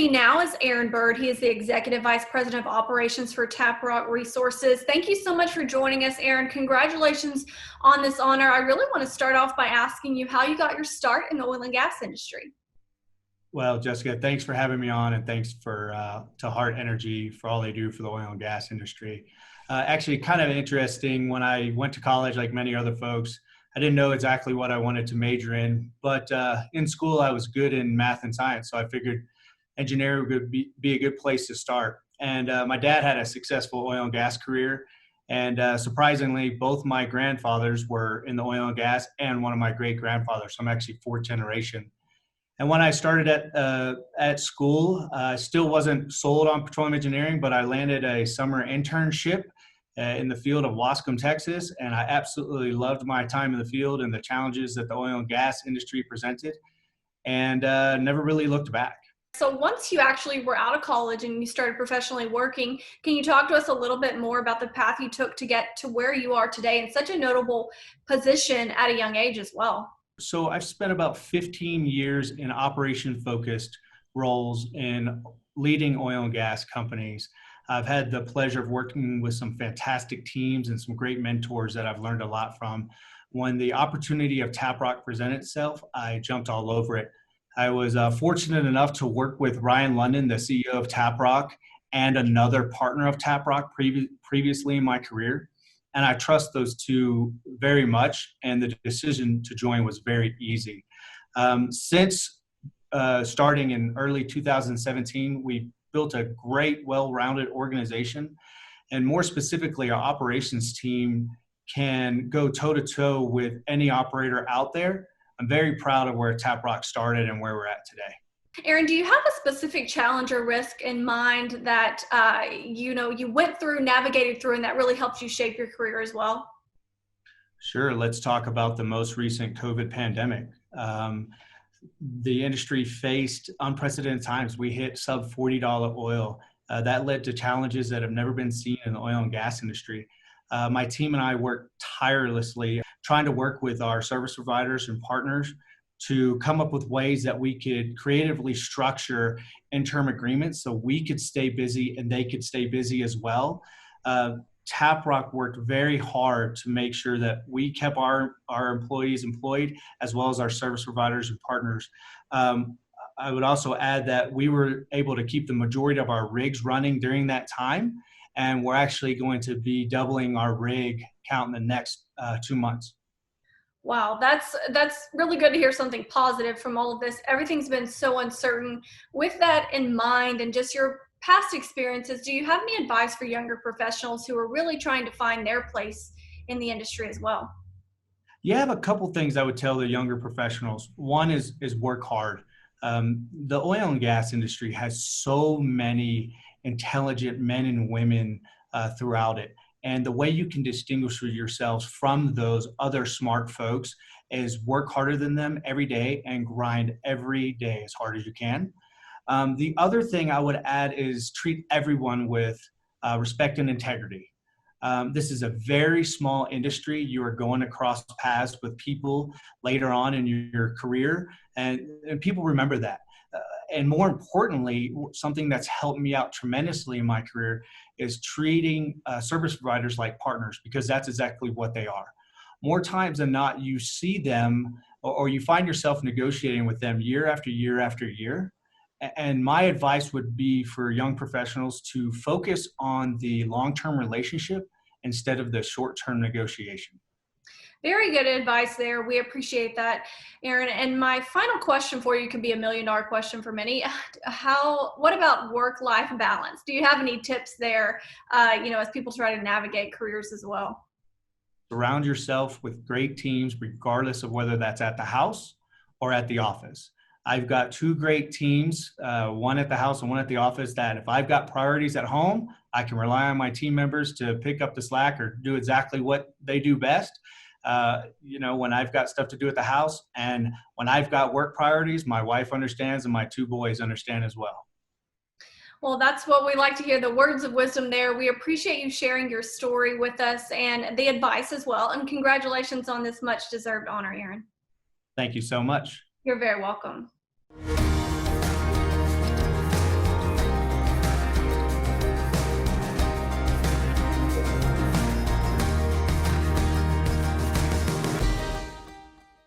me now is Aaron Byrd. He is the Executive Vice President of Operations for Taprock Resources. Thank you so much for joining us, Aaron. Congratulations on this honor. I really want to start off by asking you how you got your start in the oil and gas industry. Well, Jessica, thanks for having me on, and thanks to Heart Energy for all they do for the oil and gas industry. Actually, kind of interesting, when I went to college, like many other folks, I didn't know exactly what I wanted to major in, but in school I was good in math and science, so I figured engineering would be a good place to start. And my dad had a successful oil and gas career, and surprisingly, both my grandfathers were in the oil and gas, and one of my great-grandfathers, so I'm actually fourth generation. And when I started at school, I still wasn't sold on petroleum engineering, but I landed a summer internship in the field of Wascom, Texas, and I absolutely loved my time in the field and the challenges that the oil and gas industry presented, and never really looked back. So once you actually were out of college and you started professionally working, can you talk to us a little bit more about the path you took to get to where you are today in such a notable position at a young age as well? So I've spent about 15 years in operation-focused roles in leading oil and gas companies. I've had the pleasure of working with some fantastic teams and some great mentors that I've learned a lot from. When the opportunity of Taprock presented itself, I jumped all over it. I was fortunate enough to work with Ryan London, the CEO of Taprock, and another partner of Taprock previously in my career. And I trust those two very much, and the decision to join was very easy. Since starting in early 2017, we built a great, well-rounded organization, and more specifically, our operations team can go toe-to-toe with any operator out there. I'm very proud of where Taprock started and where we're at today. Aaron, do you have a specific challenge or risk in mind that you went through, navigated through, and that really helped you shape your career as well? Sure. Let's talk about the most recent COVID pandemic. The industry faced unprecedented times. We hit sub $40 oil. That led to challenges that have never been seen in the oil and gas industry. My team and I worked tirelessly trying to work with our service providers and partners to come up with ways that we could creatively structure interim agreements so we could stay busy and they could stay busy as well. Taprock worked very hard to make sure that we kept our employees employed, as well as our service providers and partners. I would also add that we were able to keep the majority of our rigs running during that time, and we're actually going to be doubling our rig count in the next 2 months. Wow, that's really good to hear something positive from all of this. Everything's been so uncertain. With that in mind and just your past experiences, do you have any advice for younger professionals who are really trying to find their place in the industry as well? Yeah, I have a couple things I would tell the younger professionals. One is work hard. The oil and gas industry has so many intelligent men and women throughout it. And the way you can distinguish yourselves from those other smart folks is work harder than them every day and grind every day as hard as you can. The other thing I would add is treat everyone with respect and integrity. This is a very small industry. You are going to cross paths with people later on in your career, and people remember that. And more importantly, something that's helped me out tremendously in my career is treating service providers like partners, because that's exactly what they are. More times than not, you see them or you find yourself negotiating with them year after year after year. And my advice would be for young professionals to focus on the long-term relationship instead of the short-term negotiation. Very good advice there. We appreciate that, Aaron. And my final question for you could be a million-dollar question for many. What about work-life balance? Do you have any tips there, as people try to navigate careers as well? Surround yourself with great teams, regardless of whether that's at the house or at the office. I've got two great teams, one at the house and one at the office, that if I've got priorities at home, I can rely on my team members to pick up the slack or do exactly what they do best. When I've got stuff to do at the house, and when I've got work priorities, my wife understands and my two boys understand as well. Well, that's what we like to hear, the words of wisdom there. We appreciate you sharing your story with us and the advice as well. And congratulations on this much deserved honor, Aaron. Thank you so much. You're very welcome.